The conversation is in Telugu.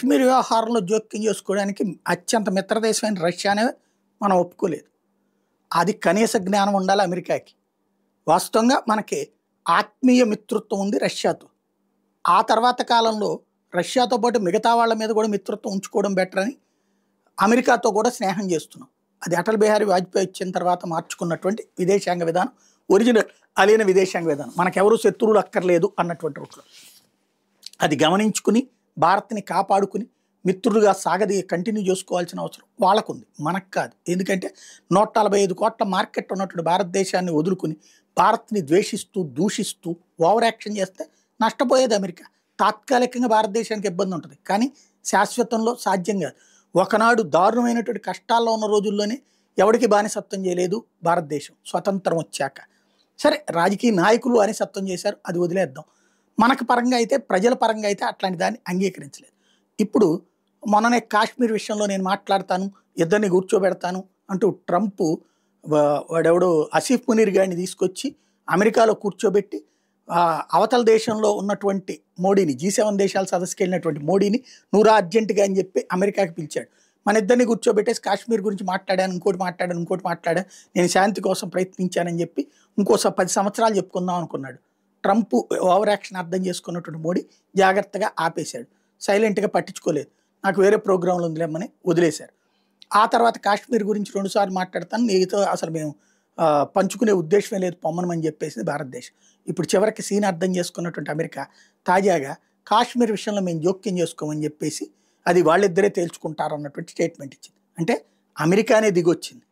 కాశ్మీర్ వ్యవహారంలో జోక్యం చేసుకోవడానికి అత్యంత మిత్రదేశమైన రష్యానే మనం ఒప్పుకోలేదు. అది కనీస జ్ఞానం ఉండాలి అమెరికాకి. వాస్తవంగా మనకి ఆత్మీయ మిత్రత్వం ఉంది రష్యాతో. ఆ తర్వాత కాలంలో రష్యాతో పాటు మిగతా వాళ్ళ మీద కూడా మిత్రత్వం ఉంచుకోవడం బెటర్ అని అమెరికాతో కూడా స్నేహం చేస్తున్నాం. అది అటల్ బిహారీ వాజ్పేయి వచ్చిన తర్వాత మార్చుకున్నటువంటి విదేశాంగ విధానం, ఒరిజినల్ అలీన విదేశాంగ విధానం. మనకెవరూ శత్రువులు అక్కర్లేదు అన్నటువంటి రూట్లో అది గమనించుకుని భారత్ని కాపాడుకుని మిత్రులుగా సాగది కంటిన్యూ చేసుకోవాల్సిన అవసరం వాళ్ళకుంది, మనకు కాదు. ఎందుకంటే 145 కోట్ల మార్కెట్ ఉన్నటువంటి భారతదేశాన్ని వదులుకుని భారత్ని ద్వేషిస్తూ దూషిస్తూ ఓవర్ యాక్షన్ చేస్తే నష్టపోయేది అమెరికా. తాత్కాలికంగా భారతదేశానికి ఇబ్బంది ఉంటుంది, కానీ శాశ్వతంలో సాధ్యం కాదు. ఒకనాడు దారుణమైనటువంటి కష్టాల్లో ఉన్న రోజుల్లోనే ఎవరికి బానిసత్వం చేయలేదు భారతదేశం స్వతంత్రం వచ్చాక. సరే, రాజకీయ నాయకులు బానిసత్వం చేశారు, అది వదిలేద్దాం. మనకు పరంగా అయితే, ప్రజల పరంగా అయితే అట్లాంటి దాన్ని అంగీకరించలేదు. ఇప్పుడు మొన్ననే కాశ్మీర్ విషయంలో నేను మాట్లాడతాను, ఇద్దరిని కూర్చోబెడతాను అంటూ ట్రంప్ వాడెవడో ఆసిఫ్ మునీర్ గారిని తీసుకొచ్చి అమెరికాలో కూర్చోబెట్టి అవతల దేశంలో ఉన్నటువంటి మోడీని, G7 దేశాల సదస్సుకి వెళ్ళినటువంటి మోడీని నువ్వు అర్జెంటుగా అని చెప్పి అమెరికాకి పిలిచాడు. మన ఇద్దరిని కూర్చోబెట్టేసి కాశ్మీర్ గురించి మాట్లాడాను, ఇంకోటి మాట్లాడాను, నేను శాంతి కోసం ప్రయత్నించానని చెప్పి ఇంకోసారి 10 సంవత్సరాలు చెప్పుకుందాం అనుకున్నాడు. ట్రంప్ ఓవర్ యాక్షన్ అర్థం చేసుకున్నటువంటి మోడీ జాగ్రత్తగా ఆపేశాడు, సైలెంట్గా పట్టించుకోలేదు. నాకు వేరే ప్రోగ్రాంలు ఉందిలేమని వదిలేశారు. ఆ తర్వాత కాశ్మీర్ గురించి 2 సార్లు మాట్లాడతాను, నీతో అసలు మేము పంచుకునే ఉద్దేశమే లేదు, పొమ్మనమని చెప్పేసి భారతదేశం. ఇప్పుడు చివరికి సీన్ అర్థం చేసుకున్నటువంటి అమెరికా తాజాగా కాశ్మీర్ విషయంలో మేము జోక్యం చేసుకోమని చెప్పేసి అది వాళ్ళిద్దరే తేల్చుకుంటారు అన్నటువంటి స్టేట్మెంట్ ఇచ్చింది. అంటే అమెరికానే దిగొచ్చింది.